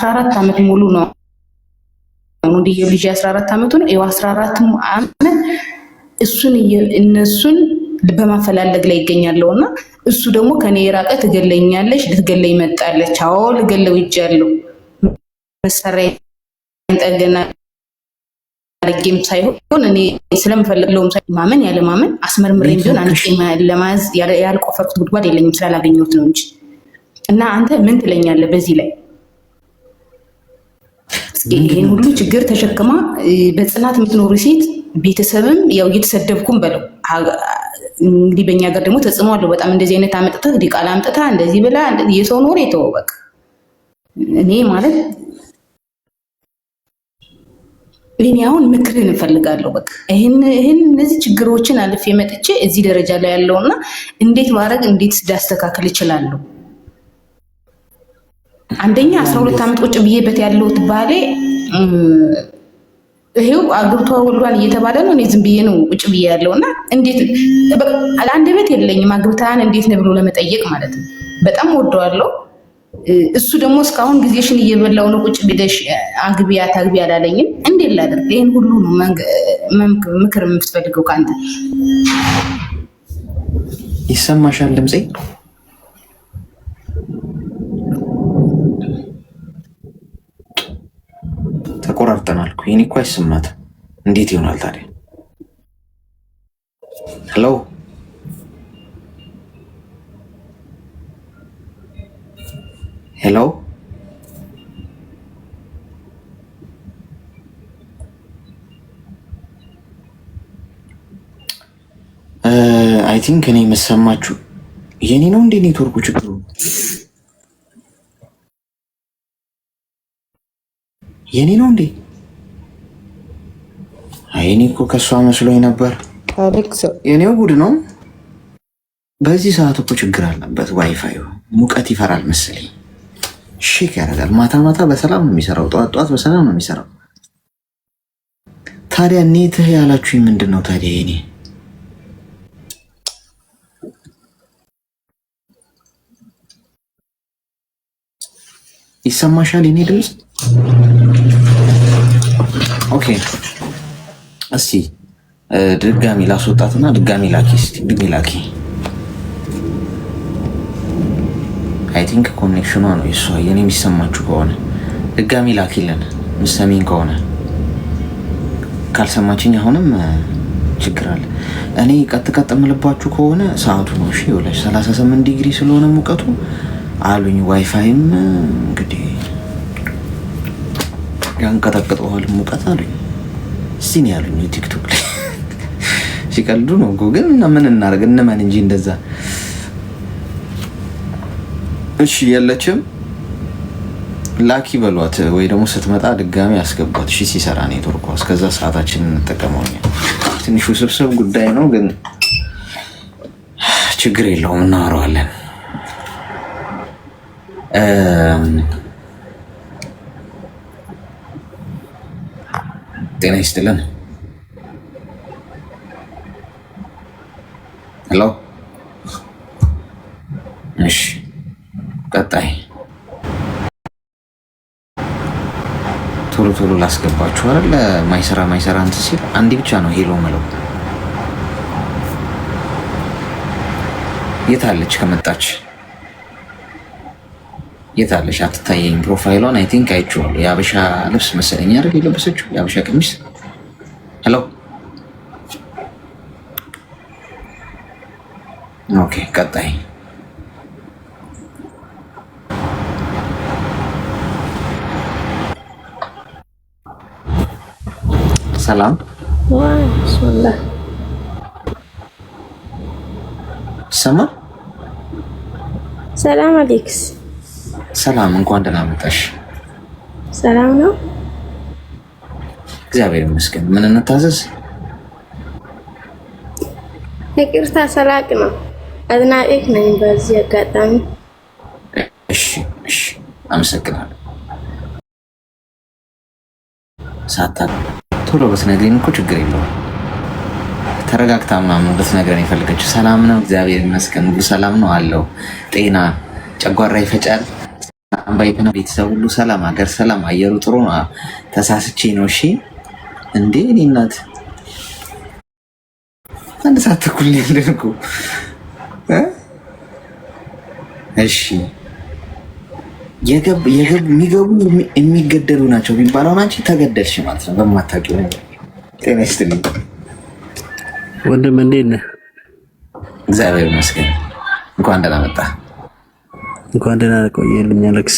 14 ዓመት ሙሉ ነው እንግዲህ ልጅ 14 ዓመቱ ነው። ይኸው 14 ዓመት እነሱን በማፈላለግ ላይ ይገኛለውና እሱ ደግሞ ከኔ የራቀ ትገለኛለች፣ ልትገለኝ መጣለች። አዎ ልገለው ይጃለው መሰረይ እንጠገና አርጌም ሳይሆን እኔ ስለምፈልግለውም ማመን ያለ ማመን አስመርምሬም ቢሆን አንቺ ለማዝ ያልቆፈርኩት ጉድጓድ የለኝም ስላላገኘሁት ነው እንጂ። እና አንተ ምን ትለኛለህ በዚህ ላይ? ይሄን ሁሉ ችግር ተሸክማ በጽናት የምትኖር ሴት ቤተሰብም ያው እየተሰደብኩም በለው እንግዲህ በእኛ ሀገር ደግሞ ተጽዕኖ አለው በጣም። እንደዚህ አይነት አመጥተህ ዲቃላ አምጥታ እንደዚህ ብላ የሰው ኖር የተወበቅ እኔ ማለት እኔ አሁን ምክርን እፈልጋለሁ። በቃ ይሄን እነዚህ ችግሮችን አልፌ መጥቼ እዚህ ደረጃ ላይ ያለውና እንዴት ባረግ እንዴት ዳስተካከል ይችላል? አንደኛ 12 ዓመት ቁጭ ብዬበት ያለሁት ባሌ ይሄው አግብቷ ወልዷል እየተባለ ነው። እኔ ዝም ብዬ ነው ቁጭ ብዬ ያለውና እንዴት አንድ ቤት የለኝም አግብታን እንዴት ነው ብሎ ለመጠየቅ ማለት ነው። በጣም ወደዋለሁ። እሱ ደግሞ እስካሁን ጊዜሽን እየበላው ነው ቁጭ ብለሽ አግቢያ ታግቢ አላለኝም። እንዴት ላድርግ? ይሄን ሁሉ ነው ምክር የምትፈልገው ካንተ? ይሰማሻል ድምጼ? ተቆራርጠናል እኮ የኔ እኮ አይሰማትም። እንዴት ይሆናል ታዲያ? ሄሎ ሄሎ አይ ቲንክ እኔ የምሰማችሁ የኔ ነው እንዴ? ኔትወርኩ ችግሩ የኔ ነው እንዴ? አይኔ እኮ ከሷ መስሎኝ ነበር። የኔው ጉድ ነው። በዚህ ሰዓት እኮ ችግር አለበት ዋይፋዩ። ሙቀት ይፈራል መሰለኝ። ሼክ ያደርጋል። ማታ ማታ በሰላም ነው የሚሰራው፣ ጠዋት ጠዋት በሰላም ነው የሚሰራው። ታዲያ ኔትህ ያላችሁኝ ምንድን ነው ታዲያ? የኔ ይሰማሻል? የኔ ድምፅ ኦኬ። እስቲ ድጋሚ ላስወጣትና ድጋሚ ላኪ። እስቲ ድጋሚ ላኪ። አይ ቲንክ ኮኔክሽኗ ነው የሷ። የኔ የሚሰማችሁ ከሆነ ድጋሚ ላኪልን። ምሰሚን ከሆነ ካልሰማችኝ አሁንም ችግር አለ። እኔ ቀጥ የምልባችሁ ከሆነ ሰዓቱ ነው። እሺ ይኸውልሽ 38 ዲግሪ ስለሆነ ሙቀቱ አሉኝ። ዋይፋይም እንግዲህ ያንቀጠቅጠዋል ሙቀት አሉኝ። እስቲ ነው ያሉኝ ቲክቶክ ላይ ሲቀልዱ ነው እኮ። ግን ምን እናደርግ እንመን እንጂ እንደዛ። እሺ የለችም ላኪ በሏት፣ ወይ ደግሞ ስትመጣ ድጋሚ ያስገባት። እሺ ሲሰራ ኔትወርኳ። እስከዛ ሰዓታችንን እንጠቀመው። ትንሽ ውስብስብ ጉዳይ ነው ግን ችግር የለውም እናወራዋለን። ጤና ይስጥልን። ሄሎ እሺ ቀጣይ ቶሎ ላስገባችሁ አይደል? ማይሰራ እንትን ሲል አንዴ ብቻ ነው ሄሎ መለው። የታለች? ከመጣች የታለች? አትታየኝ ፕሮፋይሏን። አይ ቲንክ አይቼዋለሁ። የአበሻ ልብስ መሰለኝ አይደል የለበሰችው? የአበሻ ቀሚስ። ሄሎ ኦኬ ቀጣይ ሰላም ሰማ። ሰላም አሌክስ። ሰላም እንኳን ደህና መጣሽ። ሰላም ነው እግዚአብሔር ይመስገን። ምን እንታዘዝ? ይቅርታ ሰላቅ ነው አድናቂክ ነኝ በዚህ አጋጣሚ። እሺ አመሰግናለሁ። ሳታ ቶሎ በትነግሪኝ እኮ ችግር የለውም። ተረጋግታ ምናምን በትነግረን የፈለገችው ሰላም ነው እግዚአብሔር ይመስገን ሁሉ ሰላም ነው አለው። ጤና ጨጓራ ይፈጫል አንባይተና ቤተሰብ ሁሉ ሰላም፣ ሀገር ሰላም፣ አየሩ ጥሩ ነው። ተሳስቼ ነው። እሺ እንዴ እኔ እናት አንድ ሰዓት ተኩል ያለንኩ። እሺ የሚገቡ የሚገደሉ ናቸው ቢባለው አንቺ ተገደልሽ ማለት ነው በማታውቂው ነገር። ጤና ይስጥልኝ ወንድም፣ እንዴት ነህ? እግዚአብሔር ይመስገን። እንኳን ደህና መጣ። እንኳን ደህና ቆየልኝ። አሌክስ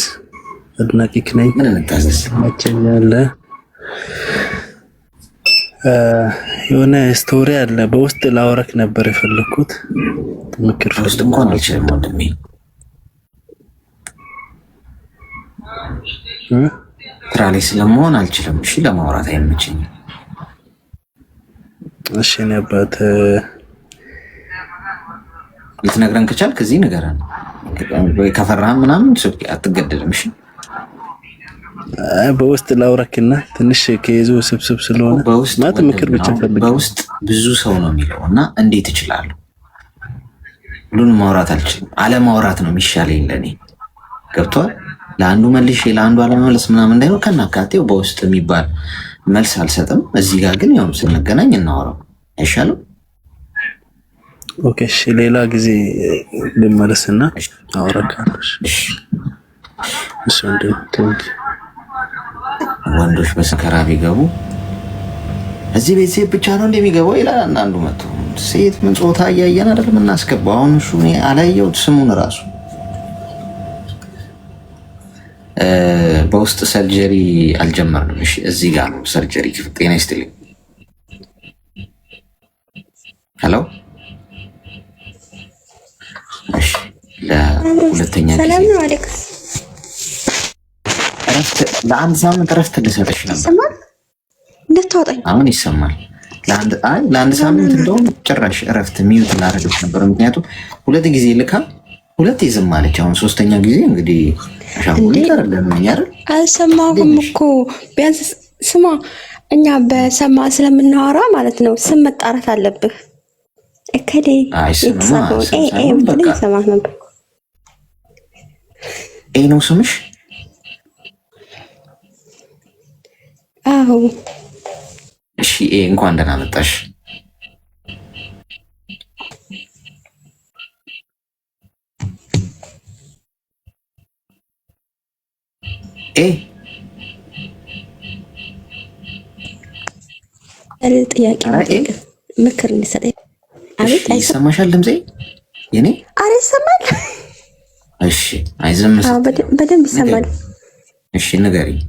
አድናቂክ ነኝ። ምን እንታዘዝ? መቸኛለ የሆነ ስቶሪ አለ በውስጥ ላወራክ ነበር የፈለኩት። ምክር ውስጥ እንኳን አልችልም ወንድሜ፣ ስራ ላይ ስለመሆን አልችልም። እሺ ለማውራት አይመችኝም። እሺ እኔ አባት ልትነግረን ከቻልክ እዚህ ንገረን። ወይ ከፈራህም ምናምን አትገደድም። እሺ በውስጥ ላውራክና ትንሽ ከይዞ ስብስብ ስለሆነ ማለት ምክር ብቻ ፈልግ። በውስጥ ብዙ ሰው ነው የሚለው እና እንዴት እችላለሁ? ሁሉንም ማውራት አልችልም። አለማውራት ነው የሚሻለኝ ለኔ። ገብቷል? ለአንዱ መልሼ ለአንዱ አለመመለስ ምናምን እንዳይሆን ከናካቴው በውስጥ የሚባል መልስ አልሰጥም። እዚህ ጋር ግን ያው ስንገናኝ እናወራው አይሻልም? ኦኬ እሺ፣ ሌላ ጊዜ ልመለስና አወራካለሽ። እሺ ወንዶች በሰከራ ቢገቡ እዚህ ቤት ሴት ብቻ ነው እንደሚገባው ይላል። አንዳንዱ መጥቶ ሴት ምን ጾታ እያየን አይደል የምናስገባው? አሁን እሱ እኔ አላየሁት ስሙን ራሱ በውስጥ ሰርጀሪ አልጀመርንም። እሺ እዚህ ጋር ነው ሰርጀሪ። ጤና ይስጥልኝ። ሄሎ እሺ፣ ለሁለተኛ ጊዜ ሰላም ነው አሌክስ። ለአንድ ሳምንት እረፍት ልሰጥሽ ነበር። ይሰማል? እንደተዋጣኝ አሁን ይሰማል። ለአንድ ሳምንት እንደውም ጭራሽ እረፍት ሚዩት ላደርግሽ ነበር። ምክንያቱም ሁለት ጊዜ ልካ ሁለት ዝም አለች። አሁን ሶስተኛ ጊዜ እንግዲህ አሻንጉሊት አይደለም አይደል? አልሰማሁም እኮ ቢያንስ ስማ፣ እኛ በሰማ ስለምናወራ ማለት ነው ስም መጣራት አለብህ። እከሌ የተጻፈውን ብለህ ይሰማህ ነበር። ነው ስምሽ? አዎ። እሺ እንኳን ደህና መጣሽ። ጥያቄ ምክር እንዲሰጠኝ። አቤት ይሰማሻል? ድምጼ የኔ? አረ ይሰማል። እሺ አይዘም? በደንብ ይሰማል። እሺ ንገሪኝ።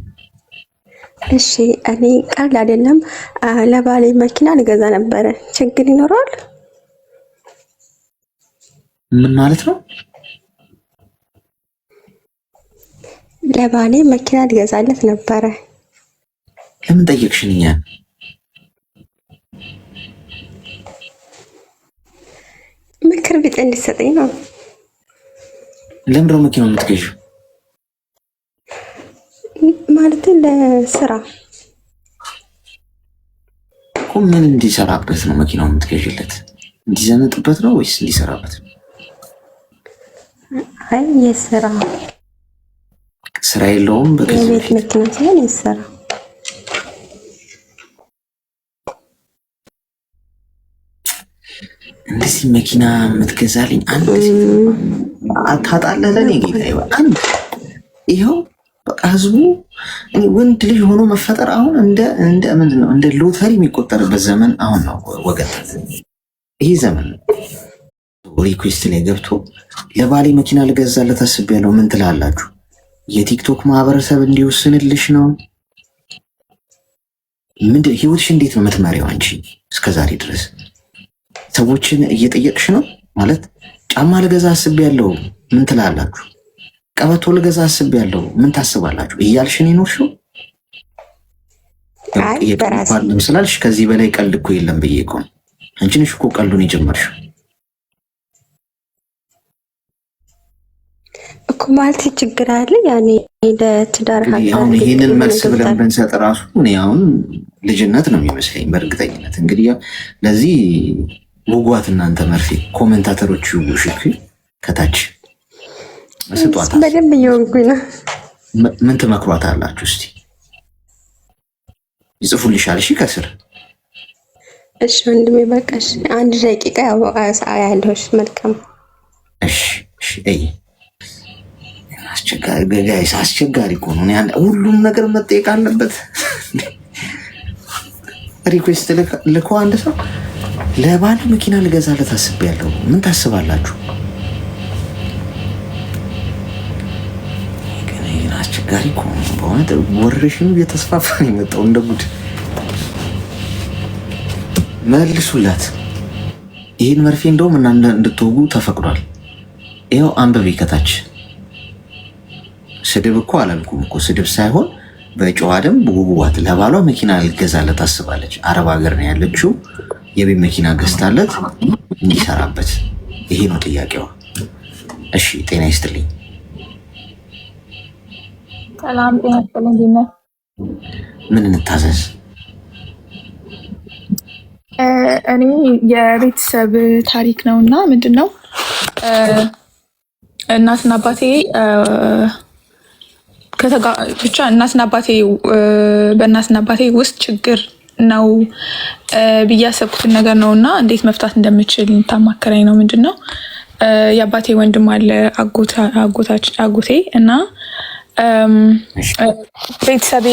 እሺ እኔ ቃል አይደለም ለባሌ መኪና ልገዛ ነበረ። ችግር ይኖረዋል? ምን ማለት ነው? ለባሌ መኪና ልገዛለት ነበረ። ለምን ጠየቅሽኝ? እኛን ምክር ቢጤ እንዲሰጠኝ ነው። ለምን ነው መኪናው የምትገዢው? ማለት ለስራ እኮ። ምን እንዲሰራበት ነው መኪናው የምትገዢለት? እንዲዘነጥበት ነው ወይስ እንዲሰራበት? አይ የስራ ስራ የለውም። የቤት መኪና ሲሆን የስራ እንደዚህ መኪና የምትገዛልኝ አንድ ታጣለህ ለኔ ጌታ ይባል። አንድ ይኸው በቃ ህዝቡ እኔ ወንድ ልጅ ሆኖ መፈጠር አሁን እንደ ምንድን ነው እንደ ሎተሪ የሚቆጠርበት ዘመን አሁን ነው ወገን። ይህ ዘመን ሪኩዌስት ላይ ገብቶ ለባሌ መኪና ልገዛለት አስቤያለሁ ምን ትላላችሁ? የቲክቶክ ማህበረሰብ እንዲወስንልሽ ነው? ምንድን ህይወትሽ እንዴት ነው የምትመሪው አንቺ? እስከዛሬ ድረስ ሰዎችን እየጠየቅሽ ነው ማለት? ጫማ ልገዛ አስቤያለሁ ምን ትላላችሁ? ቀበቶ ልገዛ አስቤያለሁ ምን ታስባላችሁ እያልሽን ይኖርሽው? ስላልሽ ከዚህ በላይ ቀልድ እኮ የለም ብዬ እኮ ነው። አንቺ ነሽ እኮ ቀልዱን የጀመርሽው እኮ። ማለት ችግር አለ ያኔ ለትዳር አሁን ይህንን መልስ ብለን ብንሰጥ ራሱ እኔ አሁን ልጅነት ነው የሚመስለኝ በእርግጠኝነት። እንግዲህ ለዚህ ውጓት እናንተ መርፌ ኮሜንታተሮች ይውሽ ከታች ስጧት። በደንብ እየወንኩኝ ነው። ምን ትመክሯት አላችሁ? እስቲ ይጽፉልሻል። እሺ ከስር እሺ ወንድሜ በቃሽ። 1 ደቂቃ ያለሽ መልካም። እሺ እይ አስቸጋሪ ጋይስ፣ አስቸጋሪ እኮ ነው። ሁሉም ነገር መጠየቅ አለበት። ሪኩዌስት ልኮ አንድ ሰው ለባለ መኪና ልገዛለት አስቤያለሁ። ምን ታስባላችሁ? ግን አስቸጋሪ እኮ ነው በእውነት። ወረርሽኙ እየተስፋፋ ነው የመጣው እንደ ጉድ። መልሱላት። ይህን መርፌ እንደውም እናንተ እንድትወጉ ተፈቅዷል። ይኸው አንብቤ ከታች። ስድብ እኮ አላልኩም እኮ፣ ስድብ ሳይሆን በጨዋ ደንብ ውዋት። ለባሏ መኪና ልገዛለት ታስባለች። አረብ ሀገር ነው ያለችው። የቤት መኪና ገዝታለት እንዲሰራበት። ይሄ ነው ጥያቄዋ። እሺ ጤና ይስጥልኝ። ሰላም ጤና ይስጥልኝ። ምን እንታዘዝ? እኔ የቤተሰብ ታሪክ ነው እና ምንድን ነው እናትና አባቴ ብቻ በእናትና አባቴ ውስጥ ችግር ነው ብዬ ያሰብኩትን ነገር ነው እና እንዴት መፍታት እንደምችል ታማከረኝ ነው። ምንድን ነው የአባቴ ወንድም አለ አጎቴ እና ቤተሰቤ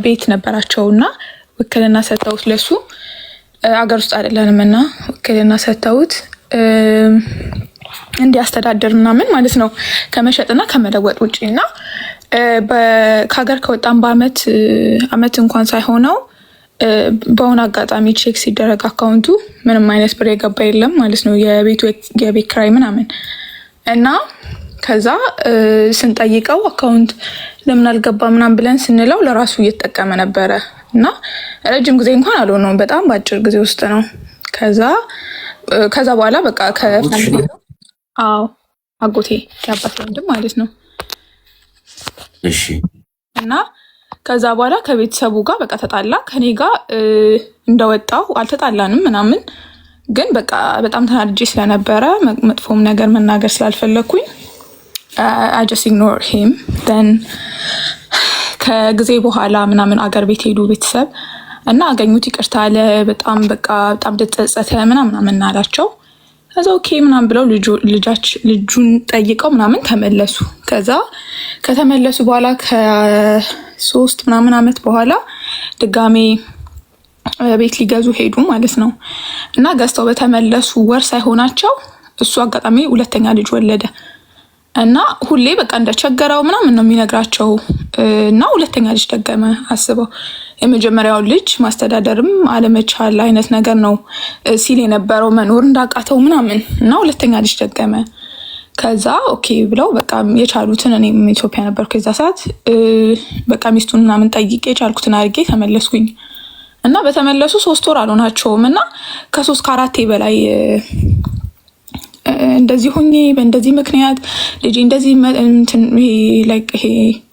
ቤት ነበራቸው እና ውክልና ሰጥተውት ለሱ አገር ውስጥ አይደለንም እና ውክልና ሰጥተውት እንዲያስተዳድር ምናምን ማለት ነው ከመሸጥና ከመለወጥ ውጭ እና ከሀገር ከወጣን በአመት እንኳን ሳይሆነው በሆነ አጋጣሚ ቼክ ሲደረግ አካውንቱ ምንም አይነት ብር የገባ የለም ማለት ነው። የቤቱ የቤት ኪራይ ምናምን እና ከዛ ስንጠይቀው አካውንት ለምን አልገባ ምናምን ብለን ስንለው ለራሱ እየተጠቀመ ነበረ እና ረጅም ጊዜ እንኳን አልሆነውም፣ በጣም በአጭር ጊዜ ውስጥ ነው። ከዛ በኋላ በቃ አጎቴ የአባቴ ወንድም ማለት ነው። እሺ እና ከዛ በኋላ ከቤተሰቡ ጋር በቃ ተጣላ። ከኔ ጋር እንደወጣው አልተጣላንም ምናምን፣ ግን በቃ በጣም ተናድጄ ስለነበረ መጥፎም ነገር መናገር ስላልፈለኩኝ I just ignore him. Then ከጊዜ በኋላ ምናምን አገር ቤት ሄዱ ቤተሰብ እና አገኙት፣ ይቅርታ አለ። በጣም ተጸጸተ ምናምን አላቸው። ከዛ ኦኬ ምናምን ብለው ልጁን ጠይቀው ምናምን ተመለሱ። ከዛ ከተመለሱ በኋላ ከ3 ምናምን አመት በኋላ ድጋሜ ቤት ሊገዙ ሄዱ ማለት ነው። እና ገዝተው በተመለሱ ወር ሳይሆናቸው እሱ አጋጣሚ 2ኛ ልጅ ወለደ እና ሁሌ በቃ እንደቸገረው ምናምን ነው የሚነግራቸው። እና 2ኛ ልጅ ደገመ። አስበው፣ የመጀመሪያው ልጅ ማስተዳደርም አለመቻል አይነት ነገር ነው ሲል የነበረው፣ መኖር እንዳቃተው ምናምን እና 2ኛ ልጅ ደገመ። ከዛ ኦኬ ብለው በቃ የቻሉትን፣ እኔም ኢትዮጵያ ነበርኩ የዛ ሰዓት፣ በቃ ሚስቱን ምናምን ጠይቄ የቻልኩትን አድርጌ ተመለስኩኝ። እና በተመለሱ 3 ወር አልሆናቸውም እና ከ3 ከ4 በላይ እንደዚህ ሆኜ በእንደዚህ ምክንያት ልጅ እንደዚህ ይሄ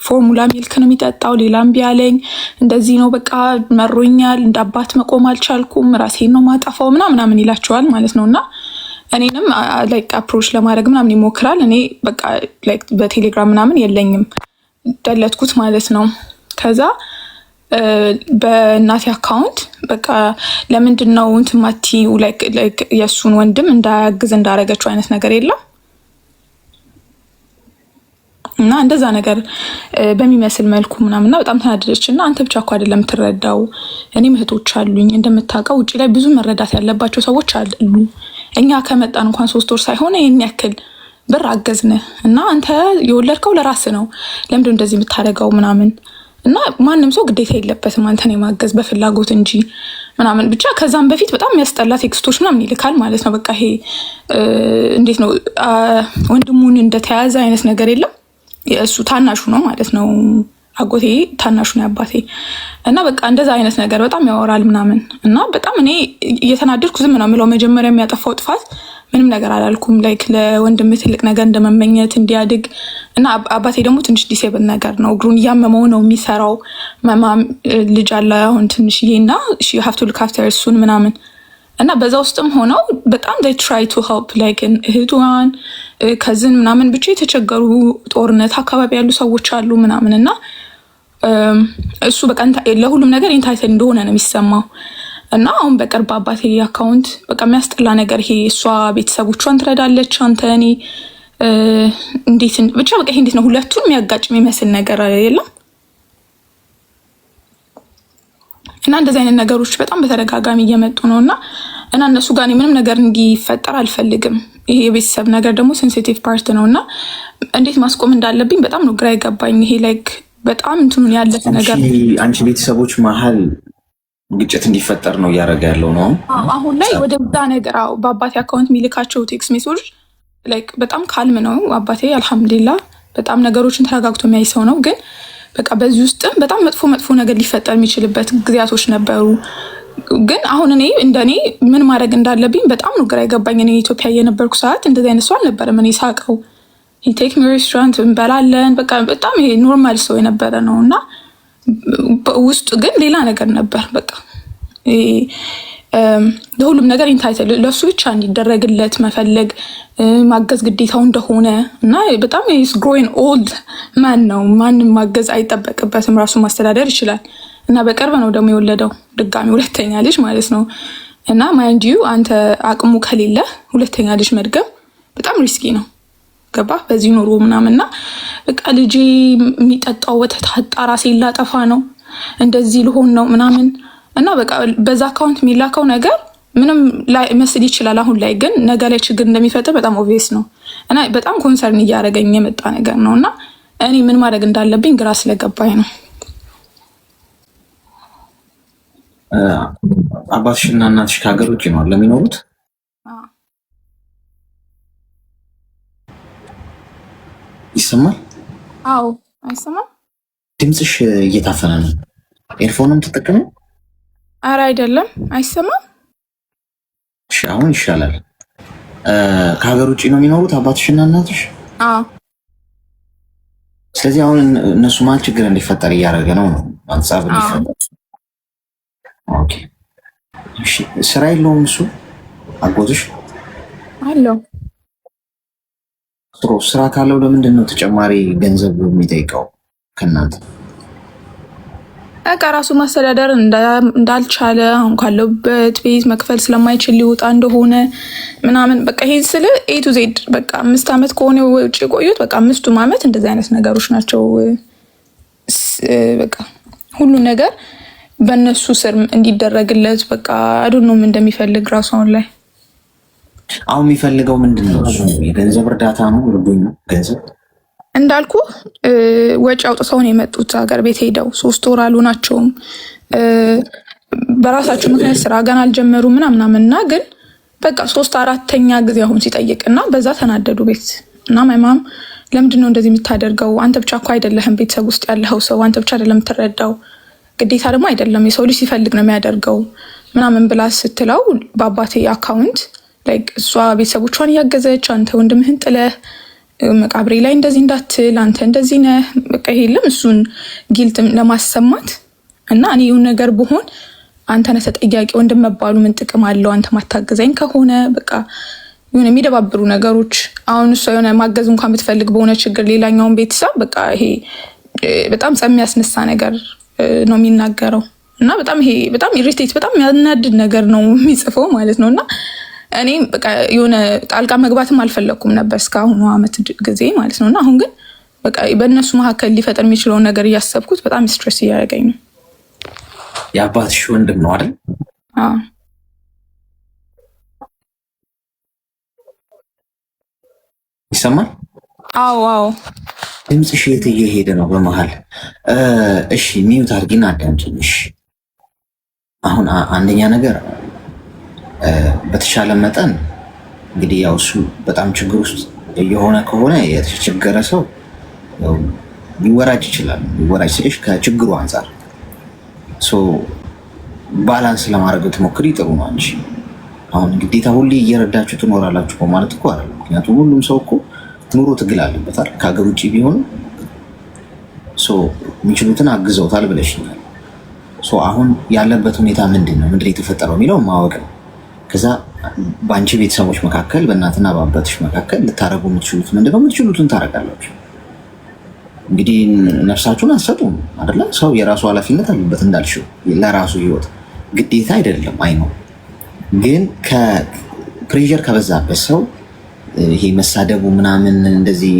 ፎርሙላ ሚልክ ነው የሚጠጣው፣ ሌላ እምቢ አለኝ፣ እንደዚህ ነው በቃ መሮኛል፣ እንደ አባት መቆም አልቻልኩም፣ ራሴን ነው ማጠፋው ምናምን ይላቸዋል ማለት ነው። እና እኔንም አፕሮች ለማድረግ ምናምን ይሞክራል። እኔ በቃ በቴሌግራም ምናምን የለኝም፣ ደለትኩት ማለት ነው። ከዛ በእናቴ አካውንት በቃ ለምንድን ነው እንትን ማቲው የእሱን ወንድም እንዳያግዝ እንዳረገችው አይነት ነገር የለም እና እንደዛ ነገር በሚመስል መልኩ ምናምንና በጣም ተናደደች። እና አንተ ብቻ እኮ አይደለም የምትረዳው፣ እኔም እህቶች አሉኝ እንደምታውቀው፣ ውጭ ላይ ብዙ መረዳት ያለባቸው ሰዎች አሉ። እኛ ከመጣን እንኳን 3 ወር ሳይሆን ይህን ያክል ብር አገዝነ እና አንተ የወለድከው ለራስ ነው፣ ለምንድን እንደዚህ የምታደርገው ምናምን እና ማንም ሰው ግዴታ የለበትም አንተን የማገዝ በፍላጎት እንጂ ምናምን። ብቻ ከዛም በፊት በጣም የሚያስጠላ ቴክስቶች ምናምን ይልካል ማለት ነው። በቃ ይሄ እንዴት ነው ወንድሙን እንደተያዘ አይነት ነገር የለም። እሱ ታናሹ ነው ማለት ነው፣ አጎቴ ታናሹ ነው አባቴ። እና በቃ እንደዛ አይነት ነገር በጣም ያወራል ምናምን። እና በጣም እኔ እየተናደድኩ ዝም ነው የምለው። መጀመሪያ የሚያጠፋው ጥፋት ምንም ነገር አላልኩም። ለወንድም ትልቅ ነገር እንደመመኘት እንዲያድግ እና አባቴ ደግሞ ትንሽ ዲሴብል ነገር ነው፣ እግሩን እያመመው ነው የሚሰራው። ልጅ አለ አሁን ትንሽዬ እና ሀፍቱ ልክ አፍተር እሱን ምናምን እና በዛ ውስጥም ሆነው በጣም they try to help like እህቷን ከዝን ምናምን ብቻ የተቸገሩ ጦርነት አካባቢ ያሉ ሰዎች አሉ ምናምን እና እሱ በቃ ለሁሉም ነገር ኢንታይትል እንደሆነ ነው የሚሰማው። እና አሁን በቅርብ አባቴ አካውንት በቃ የሚያስጠላ ነገር ይሄ እሷ ቤተሰቦቿን ትረዳለች አንተ እኔ እንዴት ብቻ በቃ ይሄ እንዴት ነው ሁለቱን የሚያጋጭ የሚመስል ነገር የለም። እና እንደዚህ አይነት ነገሮች በጣም በተደጋጋሚ እየመጡ ነው እና እነሱ ጋር ምንም ነገር እንዲፈጠር አልፈልግም። ይሄ የቤተሰብ ነገር ደግሞ ሴንሲቲቭ ፓርት ነው እና እንዴት ማስቆም እንዳለብኝ በጣም ነው ግራ የገባኝ። ይሄ ላይክ በጣም እንትኑን ያለፈ ነገር አንቺ ቤተሰቦች መሀል ግጭት እንዲፈጠር ነው እያደረገ ያለው ነው አሁን ላይ ወደ ዛ ነገር። በአባቴ አካውንት የሚልካቸው ቴክስት ሜሴጆች ላይክ በጣም ካልም ነው አባቴ አልሐምዱሊላህ በጣም ነገሮችን ተረጋግቶ የሚያይ ሰው ነው። ግን በቃ በዚህ ውስጥም በጣም መጥፎ ነገር ሊፈጠር የሚችልበት ጊዜያቶች ነበሩ። ግን አሁን እኔ እንደኔ ምን ማድረግ እንዳለብኝ በጣም ነው ግራ የገባኝ። እኔ ኢትዮጵያ የነበርኩ ሰዓት እንደዚህ አይነት ሰው አልነበረም። እኔ ሳቀው ቴክ ሚ ሬስቶራንት እንበላለን በቃ በጣም ይሄ ኖርማል ሰው የነበረ ነው እና ውስጡ ግን ሌላ ነገር ነበር። በቃ ለሁሉም ነገር ኢንታይትል ለሱ ብቻ እንዲደረግለት መፈለግ ማገዝ ግዴታው እንደሆነ እና በጣም ኢስ ግሮዊንግ ኦልድ ማን ነው። ማንም ማገዝ አይጠበቅበትም፣ ራሱ ማስተዳደር ይችላል። እና በቅርብ ነው ደግሞ የወለደው ድጋሚ ሁለተኛ ልጅ ማለት ነው። እና ማይንድ ዩ አንተ አቅሙ ከሌለ ሁለተኛ ልጅ መድገም በጣም ሪስኪ ነው። ገባ በዚህ ኑሮ ምናምንና በቃ ልጄ የሚጠጣው ወተት አጣ ራሴን ላጠፋ ነው እንደዚህ ልሆን ነው ምናምን እና በቃ በዛ አካውንት የሚላከው ነገር ምንም ላይ መስል ይችላል። አሁን ላይ ግን ነገ ላይ ችግር እንደሚፈጠር በጣም ኦብቪየስ ነው እና በጣም ኮንሰርን እያደረገኝ የመጣ ነገር ነው እና እኔ ምን ማድረግ እንዳለብኝ ግራ ስለገባኝ ነው። አባትሽና እናትሽ ከሀገር ውጭ ነው ለሚኖሩት? ይሰማል? አዎ አይሰማም? ድምፅሽ እየታፈነ ነው። ኤርፎንም ተጠቅመ? አረ አይደለም አይሰማም። እሺ አሁን ይሻላል። ከሀገር ውጭ ነው የሚኖሩት አባትሽና እናትሽ? አዎ። ስለዚህ አሁን እነሱ ማን ችግር እንዲፈጠር እያደረገ ነው አንጻብ እንዲፈጠር? ኦኬ እሺ። ስራ የለውም እሱ አጎትሽ? አለው። ስራ ካለው ለምንድን ነው ተጨማሪ ገንዘብ የሚጠይቀው ከእናንተ? በቃ ራሱ ማስተዳደር እንዳልቻለ አሁን ካለበት ቤት መክፈል ስለማይችል ሊወጣ እንደሆነ ምናምን በቃ ይሄን ስለ ኤ ቱ ዜድ በቃ 5 ዓመት ከሆነ ውጭ ቆዩት በቃ 5ቱም ዓመት እንደዚህ አይነት ነገሮች ናቸው። በቃ ሁሉ ነገር በእነሱ ስር እንዲደረግለት በቃ አዱንም እንደሚፈልግ ራሱ አሁን የሚፈልገው ምንድን ነው? እሱ የገንዘብ እርዳታ ነው። እርዱኝ ነው ገንዘብ እንዳልኩ ወጪ አውጥተው ነው የመጡት። ሀገር ቤት ሄደው 3 ወር አልሆናቸውም። በራሳቸው ምክንያት ስራ ገና አልጀመሩ ምናምናምንና ግን በቃ 3-4ኛ ጊዜ አሁን ሲጠይቅና በዛ ተናደዱ ቤት እና ማይማም ለምንድን ነው እንደዚህ የምታደርገው? አንተ ብቻ እኮ አይደለህም ቤተሰብ ውስጥ ያለኸው ሰው፣ አንተ ብቻ አይደለም የምትረዳው፣ ግዴታ ደግሞ አይደለም የሰው ልጅ ሲፈልግ ነው የሚያደርገው ምናምን ብላ ስትለው በአባቴ አካውንት ላይክ እሷ ቤተሰቦቿን እያገዘች አንተ ወንድምህን ጥለህ መቃብሬ ላይ እንደዚህ እንዳትል አንተ እንደዚህ ነህ በቃ ይሄለም እሱን ጊልት ለማሰማት እና እኔ ይሁን ነገር ብሆን አንተ ነህ ተጠያቂ ወንድም መባሉ ምን ጥቅም አለው? አንተ ማታገዘኝ ከሆነ በቃ የሆነ የሚደባብሩ ነገሮች። አሁን እሷ የሆነ ማገዝ እንኳን ብትፈልግ በሆነ ችግር ሌላኛውን ቤተሰብ በቃ ይሄ በጣም የሚያስነሳ ነገር ነው የሚናገረው እና በጣም ይሄ በጣም ኢሪቴት በጣም የሚያናድድ ነገር ነው የሚጽፈው ማለት ነው። እና እኔ በቃ የሆነ ጣልቃ መግባትም አልፈለኩም ነበር እስካሁኑ አመት ጊዜ ማለት ነው። እና አሁን ግን በቃ በእነሱ መካከል ሊፈጠር የሚችለውን ነገር እያሰብኩት በጣም ስትሬስ እያደረገኝ ነው። የአባትሽ ወንድም ነው አይደል? አዎ። ይሰማል? አዎ አዎ። ድምፅሽ የት እየሄደ ነው በመሀል? እሺ ሚዩት አድርጊና አዳምጪኝ። እሺ አሁን አንደኛ ነገር በተሻለ መጠን እንግዲህ ያው እሱ በጣም ችግር ውስጥ የሆነ ከሆነ የተቸገረ ሰው ሊወራጅ ይችላል። ሊወራጅ ስልሽ ከችግሩ አንጻር ባላንስ ለማድረግ ትሞክሪ ጥሩ ነው እንጂ አሁን ግዴታ ሁሌ እየረዳችሁ ትኖራላችሁ ማለት እኮ አይደለም። ምክንያቱም ሁሉም ሰው እኮ ኑሮ ትግል አለበታል። ከሀገር ውጭ ቢሆን የሚችሉትን አግዘውታል ብለሽኛል። አሁን ያለበት ሁኔታ ምንድን ነው የተፈጠረው የሚለው ማወቅ ነው። ከዛ በአንቺ ቤተሰቦች መካከል በእናትና በአባትሽ መካከል ልታረጉ የምትችሉት ምንድነው? የምትችሉትን ታረጋላችሁ። እንግዲህ ነፍሳችሁን አትሰጡም አይደለ? ሰው የራሱ ኃላፊነት አለበት እንዳልሽው ለራሱ ህይወት ግዴታ አይደለም። አይ ነው ግን ከፕሬዠር ከበዛበት ሰው ይሄ መሳደቡ ምናምን እንደዚህ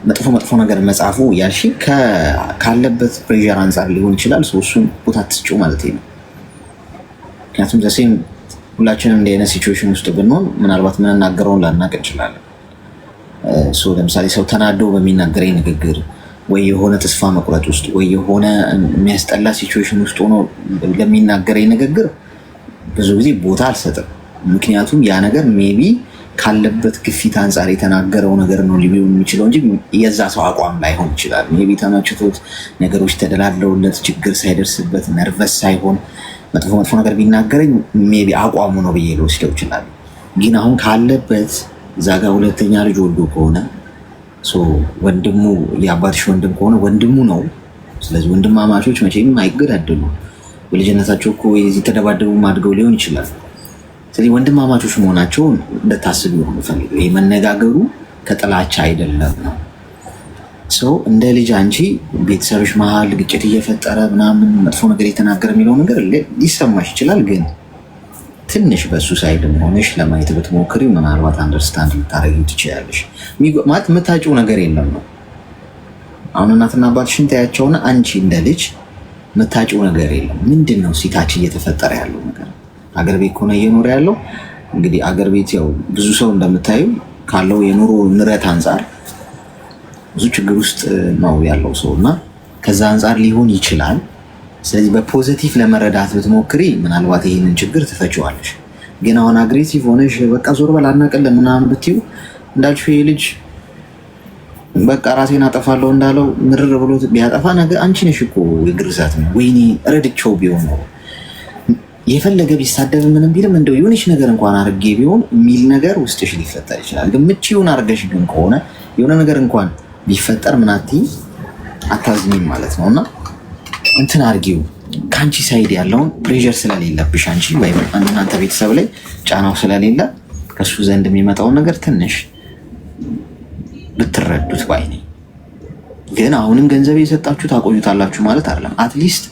መጥፎ ነገር መጻፉ ያልሽ ካለበት ፕሬዠር አንጻር ሊሆን ይችላል። እሱን ቦታ ትስጪው ማለት ነው። ምክንያቱም ዘሴም ሁላችንም እንደ አይነት ሲቹዌሽን ውስጥ ብንሆን ምናልባት ምንናገረውን ላናቅ እንችላለን። ለምሳሌ ሰው ተናዶ በሚናገረኝ ንግግር ወይ የሆነ ተስፋ መቁረጥ ውስጥ ወይ የሆነ የሚያስጠላ ሲቹዌሽን ውስጥ ሆኖ ለሚናገረኝ ንግግር ብዙ ጊዜ ቦታ አልሰጥም። ምክንያቱም ያ ነገር ሜቢ ካለበት ግፊት አንጻር የተናገረው ነገር ነው ሊሆን የሚችለው እንጂ የዛ ሰው አቋም ላይሆን ይችላል። ሜቢ ተመችቶት ነገሮች ተደላለውለት ችግር ሳይደርስበት ነርቨስ ሳይሆን መጥፎ ነገር ቢናገረኝ ሜቢ አቋሙ ነው ብዬ ልወስደው ይችላል። ግን አሁን ካለበት እዛ ጋር ሁለተኛ ልጅ ወልዶ ከሆነ ወንድሙ የአባትሽ ወንድም ከሆነ ወንድሙ ነው። ስለዚህ ወንድማማቾች መቼም አይገዳደሉ። በልጅነታቸው እኮ የዚህ ተደባደቡ አድገው ሊሆን ይችላል። ስለዚህ ወንድማማቾች መሆናቸውን እንደታስቡ ነው ፈልገው። ይሄ መነጋገሩ ከጥላቻ አይደለም ነው። እንደ ልጅ አንቺ ቤተሰብሽ መሀል ግጭት እየፈጠረ ምናምን መጥፎ ነገር የተናገረ የሚለው ነገር ሊሰማሽ ይችላል። ግን ትንሽ በሱ ሳይድ ሆነሽ ለማየት ብትሞክሪ ምናልባት አንደርስታንድ ልታደርጊው ትችያለሽ። ማለት የምታጭው ነገር የለም ነው። አሁን እናትና አባትሽን ታያቸውና አንቺ እንደ ልጅ የምታጭው ነገር የለም። ምንድን ነው ሲታች እየተፈጠረ ያለው ነገር? አገር ቤት ከሆነ እየኖረ ያለው እንግዲህ አገር ቤት ያው ብዙ ሰው እንደምታዩ ካለው የኑሮ ንረት አንጻር ብዙ ችግር ውስጥ ነው ያለው ሰው እና ከዛ አንጻር ሊሆን ይችላል። ስለዚህ በፖዚቲቭ ለመረዳት ብትሞክሪ ምናልባት ይህንን ችግር ትፈጪዋለሽ። ግን አሁን አግሬሲቭ ሆነሽ በቃ ዞር በል አናቅልህ ምናምን ብትይው እንዳልሽው ይሄ ልጅ በቃ ራሴን አጠፋለሁ እንዳለው ምርር ብሎ ቢያጠፋ ነገር አንቺ ነሽ እኮ የግርዛት ነው። ወይኔ ረድቼው ቢሆን ነው የፈለገ ቢሳደብ ምንም ቢልም እንደው የሆነች ነገር እንኳን አርጌ ቢሆን የሚል ነገር ውስጥሽ ሊፈጠር ይችላል። ግን ምቺውን አርገሽ ግን ከሆነ የሆነ ነገር እንኳን ቢፈጠር ምናቲ አታዝኝም ማለት ነው። እና እንትን አርጊው ከአንቺ ሳይድ ያለውን ፕሬዠር ስለሌለብሽ አንቺ ወይም እናንተ ቤተሰብ ላይ ጫናው ስለሌለ ከሱ ዘንድ የሚመጣውን ነገር ትንሽ ብትረዱት ባይ ነኝ። ግን አሁንም ገንዘብ የሰጣችሁ ታቆዩታላችሁ ማለት አይደለም። አትሊስት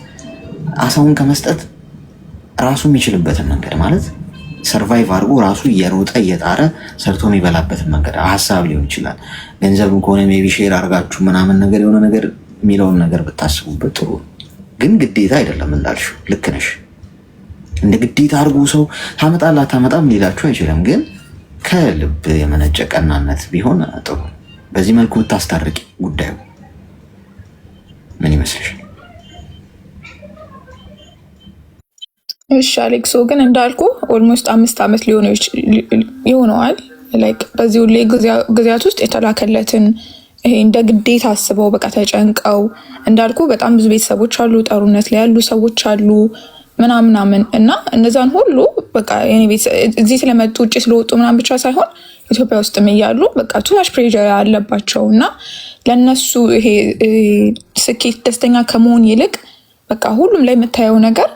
አሳውን ከመስጠት ራሱ የሚችልበትን መንገድ ማለት ሰርቫይቭ አድርጎ ራሱ እየሮጠ እየጣረ ሰርቶ የሚበላበትን መንገድ ሀሳብ ሊሆን ይችላል። ገንዘብም ከሆነ ሜቢ ሼር አድርጋችሁ ምናምን ነገር የሆነ ነገር የሚለውን ነገር ብታስቡበት ጥሩ። ግን ግዴታ አይደለም እንዳልሽው፣ ልክ ነሽ። እንደ ግዴታ አድርጎ ሰው ታመጣላ ታመጣም ሊላችሁ አይችልም። ግን ከልብ የመነጨ ቀናነት ቢሆን ጥሩ። በዚህ መልኩ ብታስታርቂ ጉዳዩ ምን ይመስልሻል? እሺ አሌክሶ፣ ግን እንዳልኩ ኦልሞስት 5 ዓመት ይሆነዋል። ላይክ በዚህ ሁሉ ጊዜያት ውስጥ የተላከለትን ይሄ እንደ ግዴታ አስበው በቃ ተጨንቀው እንዳልኩ በጣም ብዙ ቤተሰቦች አሉ፣ ጠሩነት ላይ ያሉ ሰዎች አሉ ምናምን እና እነዛን ሁሉ በቃ እዚህ ስለመጡ ውጭ ስለወጡ ምናምን ብቻ ሳይሆን ኢትዮጵያ ውስጥም እያሉ በቃ ቱማች ፕሬዠር አለባቸው እና ለነሱ ይሄ ስኬት ደስተኛ ከመሆን ይልቅ በቃ ሁሉም ላይ የምታየው ነገር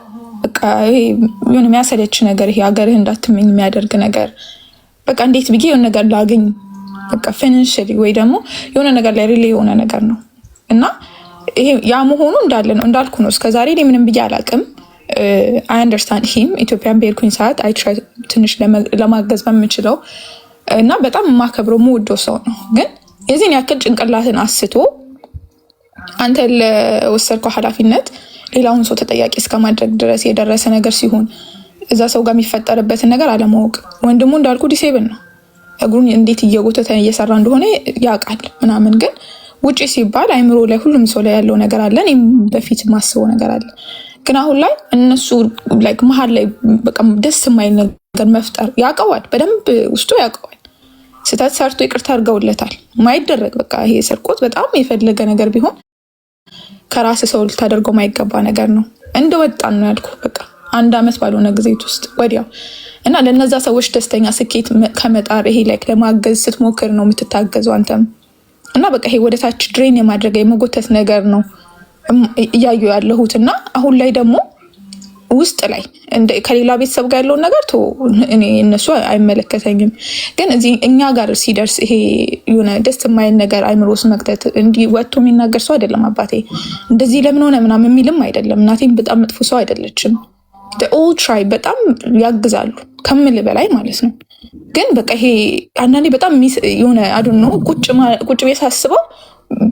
በቃ ይሄ የሆነ የሚያሰለች ነገር፣ ይሄ ሀገርህ እንዳትመኝ የሚያደርግ ነገር፣ በቃ እንዴት ብዬ የሆነ ነገር ላገኝ በቃ ፊናንሻሊ ወይ ደግሞ የሆነ ነገር ላይ ሪሌ የሆነ ነገር ነው እና ይሄ ያ መሆኑ እንዳለ ነው። እንዳልኩ ነው እስከዛሬ እኔ ምንም ብዬ አላቅም። አይ አንደርስታንድ ሂም ኢትዮጵያን በሄድኩኝ ሰዓት አይ ትራይ ትንሽ ለማገዝ በምችለው እና በጣም የማከብረው የምወደው ሰው ነው። ግን የዚህን ያክል ጭንቅላትን አስቶ አንተ ለወሰድከው ኃላፊነት ሌላውን ሰው ተጠያቂ እስከማድረግ ድረስ የደረሰ ነገር ሲሆን እዛ ሰው ጋር የሚፈጠርበትን ነገር አለማወቅ። ወንድሙ እንዳልኩ ዲሴብል ነው፣ እግሩን እንዴት እየጎተተ እየሰራ እንደሆነ ያውቃል ምናምን። ግን ውጪ ሲባል አይምሮ ላይ ሁሉም ሰው ላይ ያለው ነገር አለ። እኔም በፊት ማስበው ነገር አለ። ግን አሁን ላይ እነሱ ላይክ መሀል ላይ በቃ ደስ የማይል ነገር መፍጠር ያውቀዋል፣ በደንብ ውስጡ ያውቀዋል። ስህተት ሰርቶ ይቅርታ አድርገውለታል። ማይደረግ በቃ ይሄ ስርቆት በጣም የፈለገ ነገር ቢሆን ከራስ ሰው ልታደርገው ማይገባ ነገር ነው። እንደወጣን ነው ያልኩ በቃ 1 ዓመት ባልሆነ ጊዜት ውስጥ ወዲያው እና ለነዛ ሰዎች ደስተኛ ስኬት ከመጣር ይሄ ላይክ ለማገዝ ስትሞክር ነው የምትታገዘው አንተም እና በቃ ይሄ ወደ ታች ድሬን የማድረግ የመጎተት ነገር ነው እያዩ ያለሁት። እና አሁን ላይ ደግሞ ውስጥ ላይ ከሌላ ቤተሰብ ጋር ያለውን ነገር እኔ እነሱ አይመለከተኝም። ግን እዚህ እኛ ጋር ሲደርስ ይሄ የሆነ ደስ የማይል ነገር አይምሮ ውስጥ መክተት እንዲህ ወጥቶ የሚናገር ሰው አይደለም አባቴ። እንደዚህ ለምን ሆነ ምናምን የሚልም አይደለም። እናቴም በጣም መጥፎ ሰው አይደለችም። ኦል ትራይ በጣም ያግዛሉ ከምል በላይ ማለት ነው። ግን በቃ ይሄ አንዳንዴ በጣም የሆነ አዱን ነው ቁጭ ቤት ሳስበው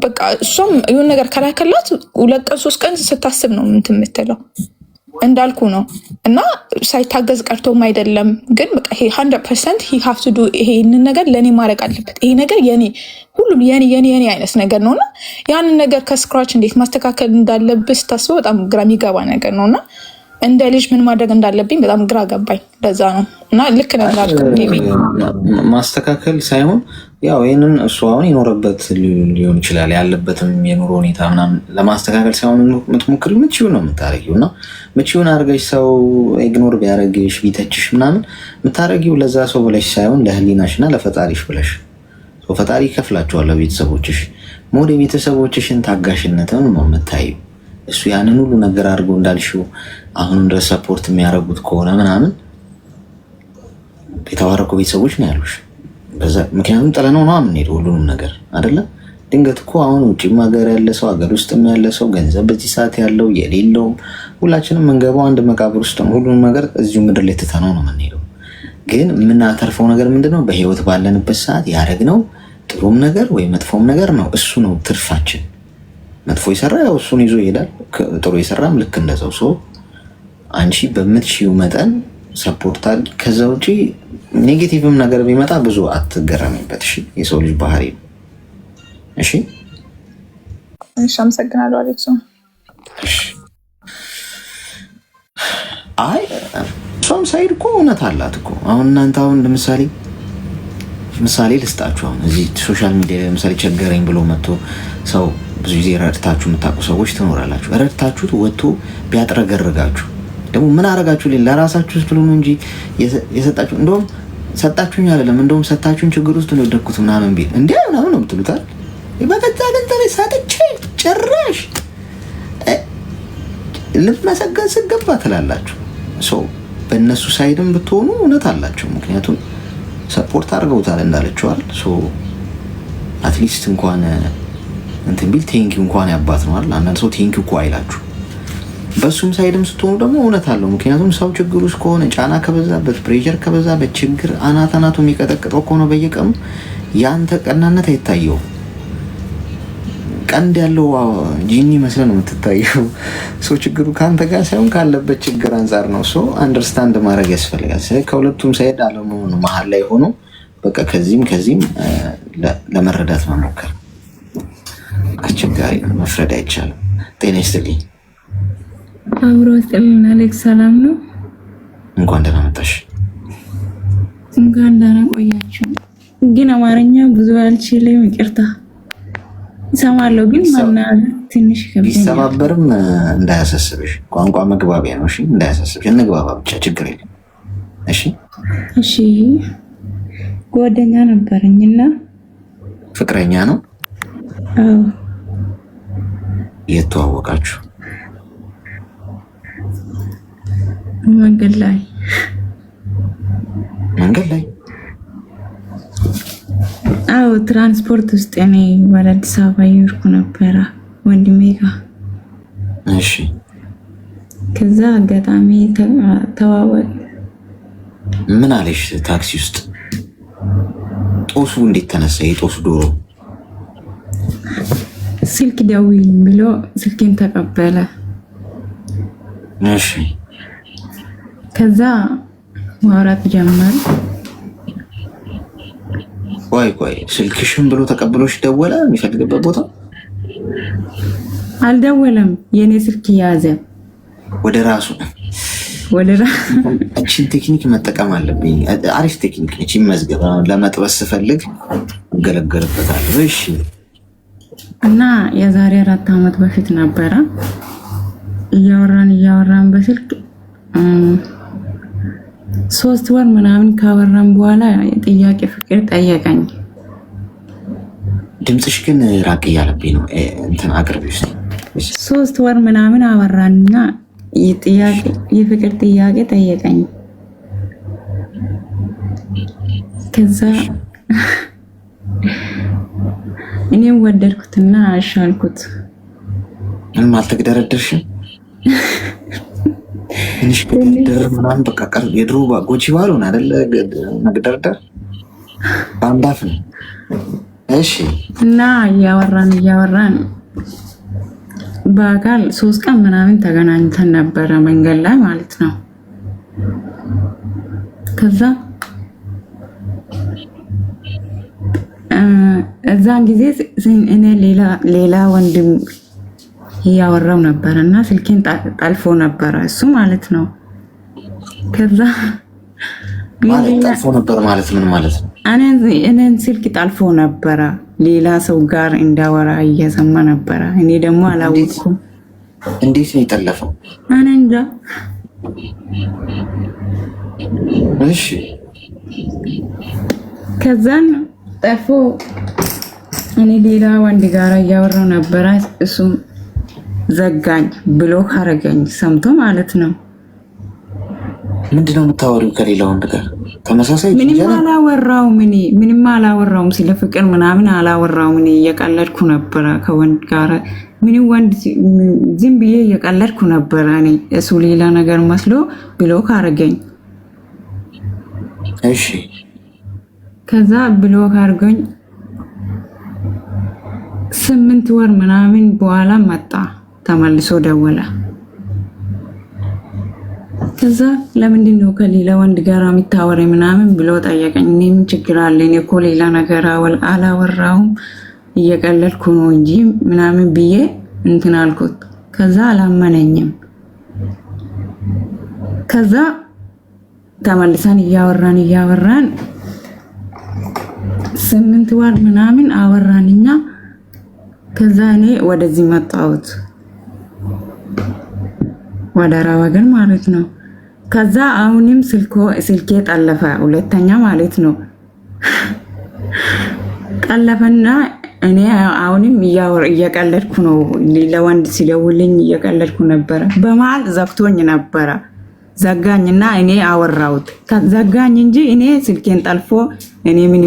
በቃ እሷም የሆነ ነገር ከላከላት 2 ቀን 3 ቀን ስታስብ ነው እንትን የምትለው እንዳልኩ ነው። እና ሳይታገዝ ቀርቶም አይደለም። ግን በቃ ይሄ 100% he have to do ይሄንን ነገር ለኔ ማድረግ አለበት። ይሄ ነገር የኔ ሁሉም የኔ አይነት ነገር ነውና ያንን ነገር ከስክራች እንዴት ማስተካከል እንዳለብህ ስታስበው በጣም ግራ የሚገባ ነገር ነውና እንደ ልጅ ምን ማድረግ እንዳለብኝ በጣም ግራ ገባኝ። ለዛ ነው እና ልክ ነበር ማስተካከል ሳይሆን ያው ይሄንን እሱ አሁን ይኖርበት ሊሆን ይችላል ያለበትም የኑሮ ሁኔታ ምናምን ለማስተካከል ሳይሆን የምትሞክሪ ምችው ነው የምታረጊው እና ምችውን አድርገሽ ሰው ኢግኖር ቢያደርግሽ ቢተችሽ ምናምን የምታረጊው ለዛ ሰው ብለሽ ሳይሆን ለህሊናሽና ለፈጣሪሽ ብለሽ ፈጣሪ ይከፍላችኋል። ቤተሰቦችሽ ሞዴ ቤተሰቦችሽን ታጋሽነትን ነው የምታዩ። እሱ ያንን ሁሉ ነገር አድርጎ እንዳልሽው አሁን ድረስ ሰፖርት የሚያደርጉት ከሆነ ምናምን የተዋረቁ ቤተሰቦች ነው ያሉሽ። በዛ ምክንያቱም ጥለነው ነው የምንሄደው ሁሉንም ነገር አይደለም። ድንገት እኮ አሁን ውጭም ሀገር ያለ ሰው ሀገር ውስጥም ያለ ሰው ገንዘብ በዚህ ሰዓት ያለው የሌለውም ሁላችንም የምንገባው አንድ መቃብር ውስጥ ነው። ሁሉንም ነገር እዚሁ ምድር ላይ ትተነው ነው የምንሄደው። ግን የምናተርፈው ነገር ምንድነው? በህይወት ባለንበት ሰዓት ያደረግነው ጥሩም ነገር ወይ መጥፎም ነገር ነው። እሱ ነው ትርፋችን። መጥፎ የሰራ ያው እሱን ይዞ ይሄዳል። ጥሩ የሰራም ልክ እንደዛው። ሰው አንቺ በምትችይው መጠን ሰፖርት አድርጊ። ከዛ ውጪ ኔጌቲቭም ነገር ቢመጣ ብዙ አትገረሚበት። እሺ፣ የሰው ልጅ ባህሪ ነው። እሺ፣ አመሰግናለሁ አሌክሶ። አይ እሷም ሳይድ እኮ እውነት አላት እኮ። አሁን እናንተ አሁን ምሳሌ ልስጣችሁ። አሁን እዚህ ሶሻል ሚዲያ ላይ ለምሳሌ ቸገረኝ ብሎ መጥቶ ሰው ብዙ ጊዜ ረድታችሁ የምታውቁ ሰዎች ትኖራላችሁ። ረድታችሁት ወጥቶ ቢያጥረገርጋችሁ ደግሞ ምን አረጋችሁ? ለራሳችሁ ስትሉ ነው እንጂ የሰጣችሁ እንደውም ሰጣችሁኝ አይደለም እንደውም ሰጣችሁኝ ችግር ውስጥ ነው የወደኩት ምናምን ቢል እንዴ ምናምን ነው የምትሉታል። በገዛ ገንዘቤ ሳጥቼ ጭራሽ ልትመሰገን ስገባ ትላላችሁ። ሰው በእነሱ ሳይድም ብትሆኑ እውነት አላቸው። ምክንያቱም ሰፖርት አድርገውታል እንዳለችዋል። አትሊስት እንኳን እንትን ቢል ቴንኪው እንኳን ያባት ነው አይደል? አንዳንድ ሰው ቴንኪው እኮ አይላችሁ። በሱም ሳይድም ስትሆኑ ደግሞ እውነት አለው። ምክንያቱም ሰው ችግር ውስጥ ከሆነ ጫና ከበዛበት ፕሬሸር ከበዛበት ችግር አናቱ የሚቀጠቅጠው ከሆነ በየቀኑ ያንተ ቀናነት አይታየው። ቀንድ ያለው ጂኒ መስለ ነው የምትታየው። ሰው ችግሩ ከአንተ ጋር ሳይሆን ካለበት ችግር አንጻር ነው። ሰው አንደርስታንድ ማድረግ ያስፈልጋል። ከሁለቱም ሳይድ አለመሆኑ መሀል ላይ ሆኖ በቃ ከዚህም ለመረዳት መሞከር አስቸጋሪ ነው። መፍረድ አይቻልም። ጤና ይስጥልኝ። አብሮ ስጥልን። አሌክስ ሰላም ነው? እንኳን ደህና መጣሽ። እንኳን ደህና ቆያችሁ። ግን አማርኛ ብዙ አልችልም፣ ይቅርታ። እሰማለሁ ግን ማናገር ትንሽ ከብደኛል። ቢሰባበርም እንዳያሳስብሽ፣ ቋንቋ መግባቢያ ነው። እሺ፣ እንዳያሳስብሽ፣ እንግባባ ብቻ፣ ችግር የለም። እሺ፣ እሺ። ጓደኛ ነበረኝና ፍቅረኛ ነው? አዎ። የት ተዋወቃችሁ? መንገድ ላይ አዎ፣ ትራንስፖርት ውስጥ እኔ ወደ አዲስ አበባ እየሄድኩ ነበረ ወንድሜ ጋር። እሺ። ከዛ አጋጣሚ ተዋወቅ። ምን አለሽ? ታክሲ ውስጥ ጦሱ እንዴት ተነሳ? የጦሱ ዶሮ ስልክ ደውይ ብሎ ስልኬን ተቀበለ። እሺ። ከዛ ማውራት ጀመር። ቆይ ስልክሽን ብሎ ተቀብሎሽ ደወለ? የሚፈልግበት ቦታ አልደወለም። የኔ ስልክ ያዘ ወደ ራሱ። እቺን ቴክኒክ መጠቀም አለብኝ። አሪፍ ቴክኒክ ነች። መዝገብ ለመጥበስ ስፈልግ እገለገልበታለሁ። እሺ። እና የዛሬ 4 ዓመት በፊት ነበረ እያወራን በስልክ 3 ወር ምናምን ካወራን በኋላ ጥያቄ ፍቅር ጠየቀኝ። ድምፅሽ ግን ራቅ እያለብኝ ነው። እንትን አቅርቢ ውስጥ 3 ወር ምናምን አወራንና የፍቅር ጥያቄ ጠየቀኝ። ከዛ እኔም ወደድኩትና አሻልኩት። ምንም አልተግደረደርሽም? ትንሽ ግድር ምናምን በቃ የድሮ ጎጂ ባልሆን አይደለ መግደርደር በአንዳፍ ነው። እሺ። እና እያወራን በአካል 3 ቀን ምናምን ተገናኝተን ነበረ መንገድ ላይ ማለት ነው። ከዛ እዛን ጊዜ እኔ ሌላ ወንድም እያወራው ነበረ እና ስልኬን ጠልፎ ነበረ እሱ ማለት ነው። ከዛ ጠልፎ ነበር ማለት ምን ማለት ነው? እኔን ስልክ ጠልፎ ነበረ፣ ሌላ ሰው ጋር እንዳወራ እየሰማ ነበረ። እኔ ደግሞ አላወቅኩም። እንዴት ነው የጠለፈው? እኔ እንጃ። እሺ። ከዛን ጠልፎ እኔ ሌላ ወንድ ጋር እያወራው ነበረ። እሱም ዘጋኝ ብሎ ካረገኝ ሰምቶ ማለት ነው። ምንድነው የምታወሪው ከሌላ ወንድ ጋር? ተመሳሳይ ምንም አላወራውም። ስለ ፍቅር ምናምን አላወራውም። እኔ እየቀለድኩ ነበረ ከወንድ ጋር። ምንም ወንድ ዝም ብዬ እየቀለድኩ ነበረ። እኔ እሱ ሌላ ነገር መስሎ ብሎ ካረገኝ። እሺ። ከዛ ብሎ ካርገኝ 8 ወር ምናምን በኋላ መጣ፣ ተመልሶ ደወለ። ከዛ ለምንድን ነው ከሌላ ወንድ ጋር የምታወሪ ምናምን ብሎ ጠየቀኝ። እኔ ምን ችግር አለ? እኔ እኮ ሌላ ነገር አላወራሁም እየቀለድኩ ነው እንጂ ምናምን ብዬ እንትን አልኩት። ከዛ አላመነኝም። ከዛ ተመልሰን እያወራን 8 ወር ምናምን አወራንኛ። ከዛ እኔ ወደዚህ መጣሁት ወደ አረብ ሀገር ማለት ነው። ከዛ አሁንም ስልኬ ጠለፈ፣ ሁለተኛ ማለት ነው። ጠለፈና እኔ አሁንም እየቀለድኩ ነው። ለወንድ ሲደውልኝ እየቀለድኩ ነበረ። በመሀል ዘግቶኝ ነበረ። ዘጋኝና እኔ አወራሁት። ዘጋኝ እንጂ እኔ ስልኬን ጠልፎ እኔ ምን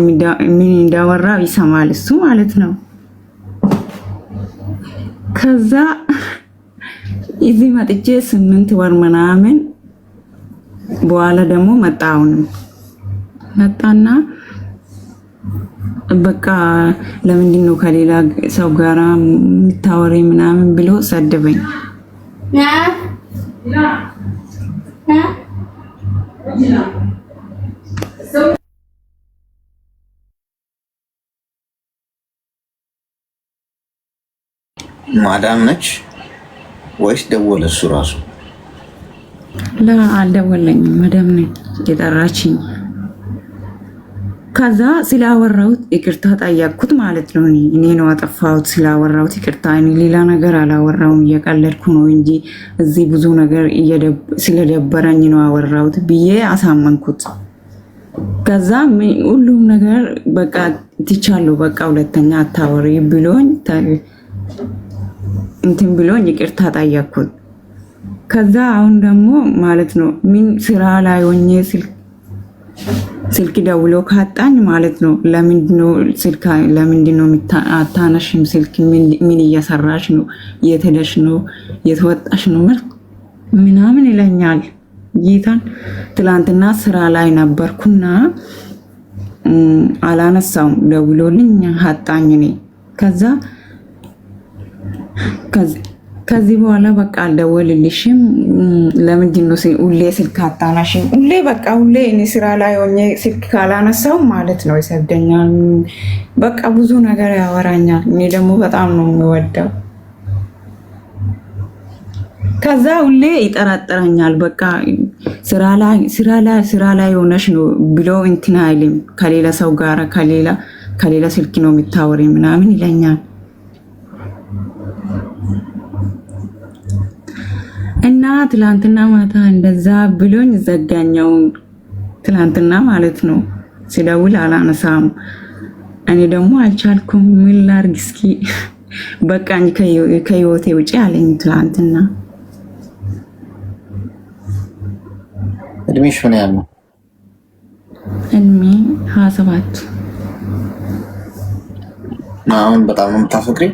እንዳወራው ይሰማል እሱ ማለት ነው። ከዛ እዚህ መጥቼ 8 ወር ምናምን በኋላ ደግሞ መጣሁንም መጣና በቃ ለምንድን ነው ከሌላ ሰው ጋር የምታወሪ ምናምን ብሎ ሰደበኝ። ማዳም ነች ወይስ ደወለ እሱ ራሱ? አልደወለኝም። ማዳም ነች የጠራችኝ። ከዛ ስላወራሁት ይቅርታ ጠየቅኩት ማለት ነው። እኔ ነው አጠፋሁት ስላወራሁት ይቅርታ። እኔ ሌላ ነገር አላወራሁም እየቀለድኩ ነው እንጂ እዚህ ብዙ ነገር ስለደበረኝ ነው አወራሁት ብዬ አሳመንኩት። ከዛ ሁሉም ነገር በቃ ትቻለሁ፣ በቃ ሁለተኛ አታወሪ ብሎኝ እንትን ብሎኝ ይቅርታ ጠየቅኩት። ከዛ አሁን ደግሞ ማለት ነው ምን ስራ ላይ ሆኜ ስልክ ደውሎ ካጣኝ ማለት ነው ለምንድን ነው አታነሽም ስልክ? ምን እየሰራሽ ነው? የት ሄደሽ ነው? የት ወጣሽ ነው ምናምን ይለኛል። ጌታን ትላንትና ስራ ላይ ነበርኩና አላነሳውም። ደውሎልኝ አጣኝ እኔ። ከዚህ በኋላ በቃ አልደወልልሽም። ለምንድን ነው ሁሌ ስልክ አታነሺም? ሁሌ እኔ ስራ ላይ ሆኜ ስልክ ካላነሳው ማለት ነው ይሰደኛል። በቃ ብዙ ነገር ያወራኛል። እኔ ደግሞ በጣም ነው የሚወደው። ከዛ ሁሌ ይጠራጠረኛል። በቃ ስራ ላይ ሆነሽ ነው ብሎ እንትን አይልም። ከሌላ ሰው ጋር ከሌላ ስልክ ነው የምታወሪ ምናምን ይለኛል። እና ትላንትና ማታ እንደዛ ብሎኝ ዘጋኛው። ትላንትና ማለት ነው ሲደውል አላነሳም። እኔ ደግሞ አልቻልኩም። ምን ላድርግ እስኪ በቃኝ ከህይወቴ ውጪ አለኝ ትላንትና። እድሜሽ ምን ያህል ነው? እድሜ 27። አሁን በጣም ነው የምታፈቅሪ?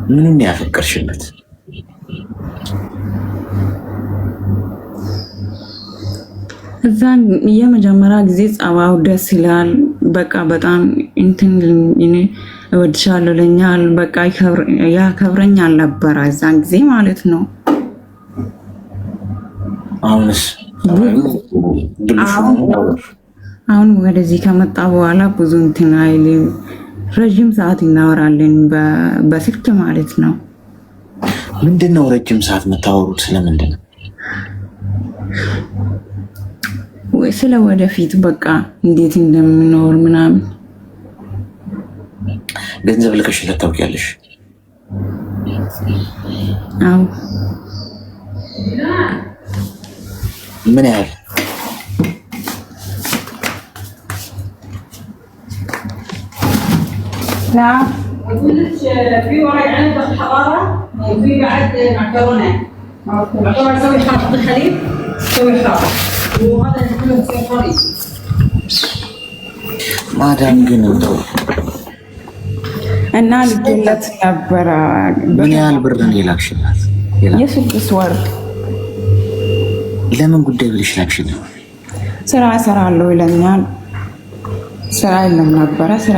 ምንም ያፈቅርሽለት? እዛን የመጀመሪያ ጊዜ ጸባው ደስ ይላል። በቃ በጣም እንትን እኔ እወድሻለሁ ለኛል። በቃ ያከብረኛል ነበረ እዛን ጊዜ ማለት ነው። አሁን ወደዚህ ከመጣ በኋላ ብዙ እንትን አይልም። ረዥም ሰዓት እናወራለን በስልክ ማለት ነው። ምንድን ነው ረጅም ሰዓት የምታወሩት? ስለምንድን ነው? ስለ ወደፊት በቃ እንዴት እንደምኖር ምናምን። ገንዘብ ልከሽለት ታውቂያለሽ? አዎ። ምን ያህል? نعم يقول لك في ورق عنب الحراره وفي بعد معكرونه معكرونه تسوي حار تحط الحليب تسوي حار وهذا كله يصير طري ማዳም ግን እንደው እና ልጅለት ነበረ። ምን ያህል ብር ነው የላክሽላት? የ6 ወር። ለምን ጉዳይ ብለሽ ላክሽላት? ስራ እሰራለሁ ይለኛል። ስራ የለም ነበረ። ስራ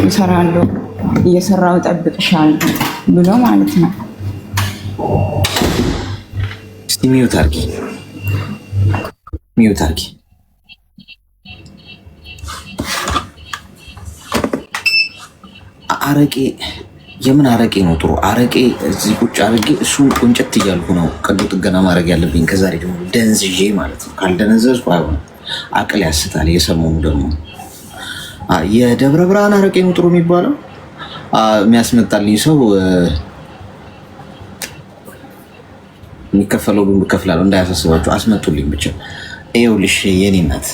እሰራለሁ እየሰራሁ እጠብቅሻለሁ ብሎ ማለት ነው። እስቲ ሚዩት አድርጊ፣ ሚዩት አድርጊ። አረቄ የምን አረቄ ነው ጥሩ? አረቄ እዚህ ቁጭ አድርጌ እሱን ቁንጨት እያልኩ ነው ቀዶ ጥገና ማድረግ ያለብኝ። ከዛሬ ደግሞ ደንዝዤ ማለት ነው። ካልደነዘዝኩ አይሆንም። አቅል ያስታል። የሰሞኑ ደግሞ የደብረ ብርሃን አረቄ ነው ጥሩ የሚባለው። የሚያስመጣልኝ ሰው የሚከፈለው ሁሉ እከፍላለሁ፣ እንዳያሳስባችሁ። አስመጡልኝ ብቻ። ይኸውልሽ የኔ እናት፣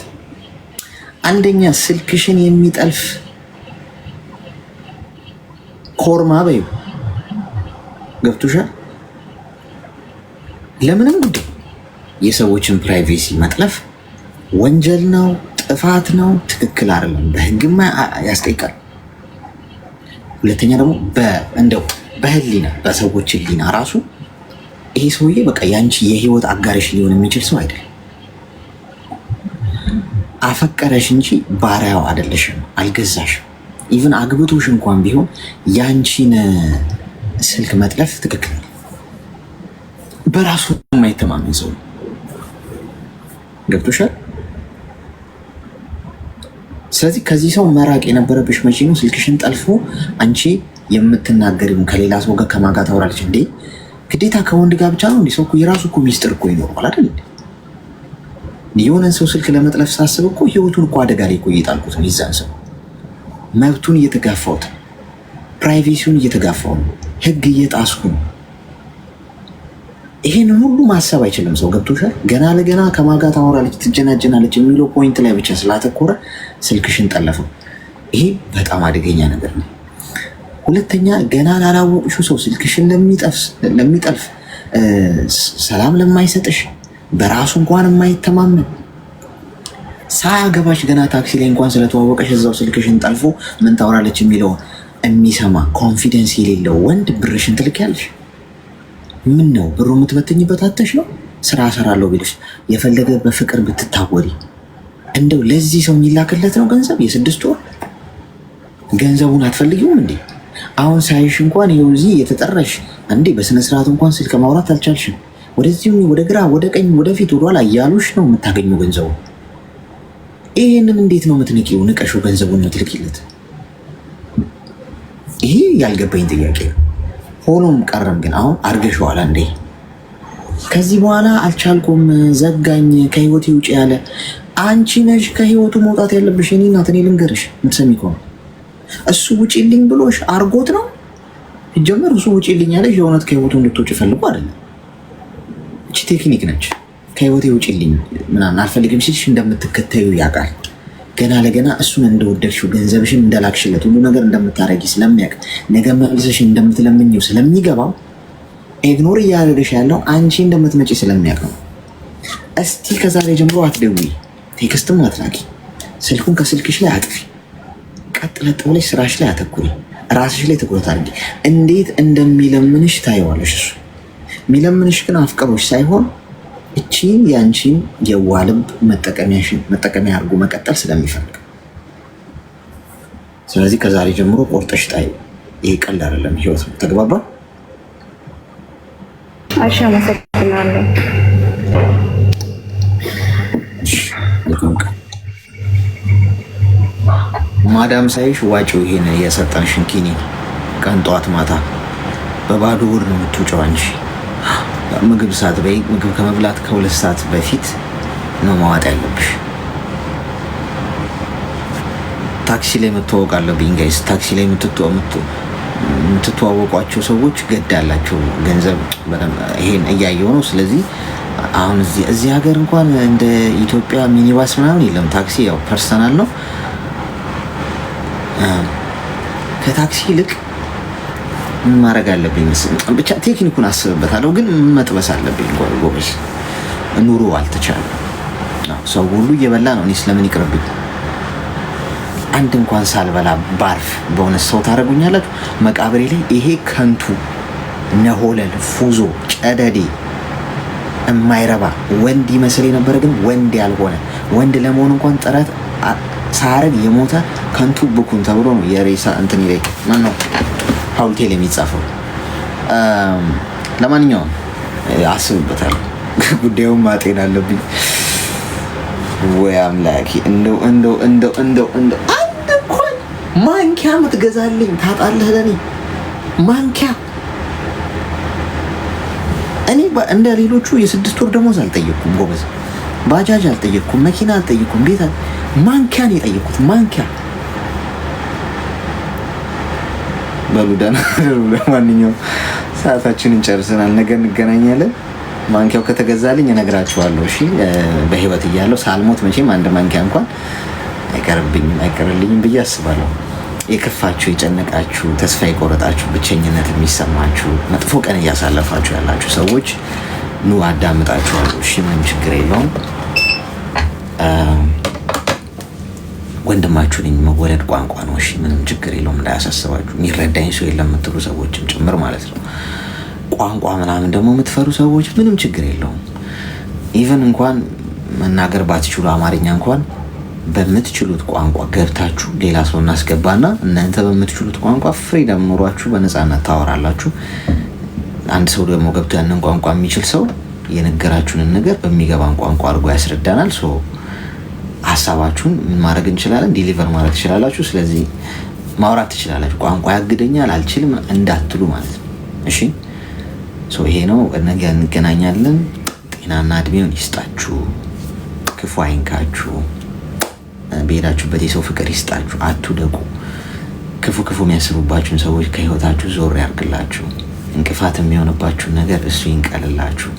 አንደኛ ስልክሽን የሚጠልፍ ኮርማ በይው። ገብቶሻል? ለምንም ጉዳይ የሰዎችን ፕራይቬሲ መጥለፍ ወንጀል ነው፣ ጥፋት ነው፣ ትክክል አይደለም፣ በህግማ ያስጠይቃል። ሁለተኛ ደግሞ እንደው በህሊና በሰዎች ህሊና ራሱ ይሄ ሰውዬ በቃ ያንቺ የህይወት አጋርሽ ሊሆን የሚችል ሰው አይደለም። አፈቀረሽ እንጂ ባሪያው አይደለሽም፣ አልገዛሽም። ኢቭን አግብቶሽ እንኳን ቢሆን ያንቺን ስልክ መጥለፍ ትክክል ነው። በራሱ የማይተማመን ሰው ነው። ገብቶሻል? ስለዚህ ከዚህ ሰው መራቅ የነበረብሽ መቼ ነው? ስልክሽን ጠልፎ አንቺ የምትናገሪውን ከሌላ ሰው ጋር ከማጋ ታወራለች እንዴ? ግዴታ ከወንድ ጋር ብቻ ነው እንዴ? ሰው እኮ የራሱ እኮ ሚስጥር እኮ ይኖረዋል አይደል? የሆነን ሰው ስልክ ለመጥለፍ ሳስብ እኮ ህይወቱን እኮ አደጋ ላይ እኮ እየጣልኩት ነው። ይዛን ሰው መብቱን እየተጋፋሁት፣ ፕራይቬሲውን እየተጋፋሁ ነው፣ ህግ እየጣስኩ ነው። ይሄንን ሁሉ ማሰብ አይችልም ሰው። ገብቶሻል? ገና ለገና ከማጋ ታወራለች ትጀናጀናለች የሚለው ፖይንት ላይ ብቻ ስላተኮረ ስልክሽን ጠለፈው። ይሄ በጣም አደገኛ ነገር ነው። ሁለተኛ ገና ላላወቅሽው ሰው ስልክሽን ለሚጠልፍ ሰላም ለማይሰጥሽ በራሱ እንኳን የማይተማመን ሳያገባሽ ገና ታክሲ ላይ እንኳን ስለተዋወቀሽ እዛው ስልክሽን ጠልፎ ምን ታወራለች የሚለውን የሚሰማ ኮንፊደንስ የሌለው ወንድ ብርሽን ትልኪያለሽ። ምን ነው ብሩ የምትበትኝበት አተሽ ነው? ስራ እሰራለሁ ቢልሽ የፈለገ በፍቅር ብትታወሪ እንደው ለዚህ ሰው የሚላክለት ነው ገንዘብ የ6 ወር ገንዘቡን አትፈልጊውም እንዴ? አሁን ሳይሽ እንኳን ይኸው እዚህ የተጠራሽ እንዴ በስነ ስርዓት እንኳን ስልክ ማውራት አልቻልሽም። ወደዚህ ወደ ግራ ወደ ቀኝ ወደፊት ወደኋላ እያሉሽ ነው የምታገኘው ገንዘቡ። ይሄንን እንዴት ነው የምትንቂው? ንቀሽው ገንዘቡን የምትልኪለት? ይሄ ያልገባኝ ጥያቄ ነው። ሆኖም ቀረም ግን አሁን አርገሽዋል እንዴ? ከዚህ በኋላ አልቻልኩም፣ ዘጋኝ፣ ከህይወቴ ውጭ ያለ አንቺ ነሽ ከህይወቱ መውጣት ያለብሽ። እኔ እናት እኔ ልንገርሽ፣ የምትሰሚ ከሆነ እሱ ውጪልኝ ብሎሽ አርጎት ነው ይጀምር። እሱ ውጪልኝ ያለሽ የእውነት ከህይወቱ እንድትወጪ ፈልጎ አይደለም። እቺ ቴክኒክ ነች። ከህይወቴ ውጪልኝ ምናምን አልፈልግም ሲልሽ እንደምትከተዩ ያውቃል። ገና ለገና እሱን እንደወደድሽው ገንዘብሽን እንደላክሽለት ሁሉ ነገር እንደምታረጊ ስለሚያውቅ ነገ መልሰሽ እንደምትለምኝው ስለሚገባው ኢግኖር እያደረገሽ ያለው አንቺ እንደምትመጪ ስለሚያውቅ ነው። እስቲ ከዛሬ ጀምሮ አትደውይ፣ ቴክስትም አትላኪ፣ ስልኩን ከስልክሽ ላይ አጥፊ። ቀጥ ለጥ ብለሽ ስራሽ ላይ አተኩሪ፣ ራስሽ ላይ ትኩረት አድርጊ። እንዴት እንደሚለምንሽ ታየዋለሽ። እሱ የሚለምንሽ ግን አፍቅሮሽ ሳይሆን እቺን ያንቺን የዋህ ልብ መጠቀሚያ አድርጎ መቀጠል ስለሚፈልግ። ስለዚህ ከዛሬ ጀምሮ ቆርጠሽ ጣይ። ይሄ ቀልድ አይደለም፣ ህይወት ነው። ተግባባ? አሻ መሰግናለሁ። ማዳም ሳይሽ ዋጪው ይሄን የሰጠንሽን ኪኒን ቀን ጠዋት ማታ በባዶ ሆድ ነው የምትውጪው አንቺ። ምግብ ሳትበይ ምግብ ከመብላት ከ2 ሰዓት በፊት ነው ማዋጥ ያለብሽ። ታክሲ ላይ መተዋወቅ አለብኝ ጋይስ። ታክሲ ላይ የምትተዋወቋቸው ሰዎች ገዳላቸው ገንዘብ ይሄን እያየው ነው። ስለዚህ አሁን እዚህ ሀገር እንኳን እንደ ኢትዮጵያ ሚኒባስ ምናምን የለም። ታክሲ ያው ፐርሰናል ነው። ከታክሲ ይልቅ ምን ማድረግ አለብኝ ብቻ ቴክኒኩን አስብበታለሁ፣ ግን መጥበስ አለብኝ ጎበዝ። ኑሮ አልተቻለም። ሰው ሁሉ እየበላ ነው። እኔ ስለምን ይቅርብኝ? አንድ እንኳን ሳልበላ ባርፍ በእውነት ሰው ታደርጉኛላችሁ? መቃብሬ ላይ ይሄ ከንቱ ነሆለል ፉዞ ጨደዴ የማይረባ ወንድ ይመስል የነበረ ግን ወንድ ያልሆነ ወንድ ለመሆን እንኳን ጥረት ሳረግ የሞተ ከንቱ ብኩን ተብሎ ነው የሬሳ እንትን ይለኝ ማን ነው ሐውልቴ ላይ የሚጻፈው። ለማንኛውም አስብበታለሁ። ጉዳዩን ማጤን አለብኝ። ወይ አምላኬ፣ እንደው አንድ እንኳን ማንኪያ የምትገዛልኝ ታጣለህ ለኔ ማንኪያ። እኔ እንደ ሌሎቹ የ6 ወር ደሞዝ አልጠየቅኩም ጎበዝ። ባጃጅ አልጠየቅኩም፣ መኪና አልጠየቅኩም፣ ቤት ማንኪያን የጠየቅኩት ማንኪያ። በሉ ደህና። ለማንኛውም ሰዓታችንን ጨርሰናል። ነገ እንገናኛለን። ማንኪያው ከተገዛልኝ እነግራችኋለሁ። እሺ፣ በህይወት እያለሁ ሳልሞት መቼም አንድ ማንኪያ እንኳን አይቀርልኝም ብዬ አስባለሁ። የከፋችሁ፣ የጨነቃችሁ፣ ተስፋ የቆረጣችሁ፣ ብቸኝነት የሚሰማችሁ፣ መጥፎ ቀን እያሳለፋችሁ ያላችሁ ሰዎች ኑ አዳምጣችኋለሁ። እሺ፣ ምንም ችግር የለውም። ወንድማችሁ ነኝ። መወለድ ቋንቋ ነው። እሺ፣ ምንም ችግር የለውም። እንዳያሳስባችሁ። የሚረዳኝ ሰው የለም የምትሉ ሰዎችም ጭምር ማለት ነው። ቋንቋ ምናምን ደግሞ የምትፈሩ ሰዎች ምንም ችግር የለውም። ኢቨን እንኳን መናገር ባትችሉ አማርኛ እንኳን በምትችሉት ቋንቋ ገብታችሁ ሌላ ሰው እናስገባና እናንተ በምትችሉት ቋንቋ ፍሪደም ኖሯችሁ በነፃነት ታወራላችሁ። አንድ ሰው ደግሞ ገብቶ ያንን ቋንቋ የሚችል ሰው የነገራችሁንን ነገር በሚገባን ቋንቋ አድርጎ ያስረዳናል። ሶ ሀሳባችሁን ምን ማድረግ እንችላለን? ዲሊቨር ማድረግ ትችላላችሁ። ስለዚህ ማውራት ትችላላችሁ። ቋንቋ ያግደኛል አልችልም እንዳትሉ ማለት ነው። እሺ፣ ሶ ይሄ ነው። ነገ እንገናኛለን። ጤናና እድሜውን ይስጣችሁ፣ ክፉ አይንካችሁ፣ በሄዳችሁበት የሰው ፍቅር ይስጣችሁ፣ አትውደቁ። ክፉ የሚያስቡባችሁን ሰዎች ከህይወታችሁ ዞር ያርግላችሁ። እንቅፋት የሚሆንባችሁን ነገር እሱ ይንቀልላችሁ።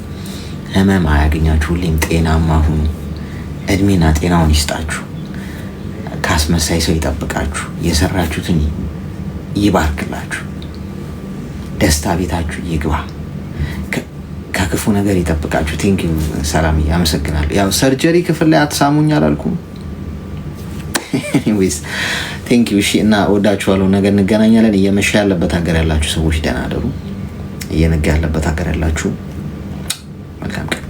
ህመም አያገኛችሁ። ሁሌም ጤናማ ሁኑ። እድሜና ጤናውን ይስጣችሁ። ካስመሳይ ሰው ይጠብቃችሁ። የሰራችሁትን ይባርክላችሁ። ደስታ ቤታችሁ ይግባ። ከክፉ ነገር ይጠብቃችሁ። ቴንኪው ሰላም፣ አመሰግናለሁ። ያው ሰርጀሪ ክፍል ላይ አትሳሙኝ አላልኩም። ኤኒዌይስ ቴንኪው። እሺ፣ እና ወዳችኋለሁ። ነገ እንገናኛለን። እየመሸ ያለበት ሀገር ያላችሁ ሰዎች ደህና አደሩ። እየነጋ ያለበት ሀገር ያላችሁ መልካም ቀን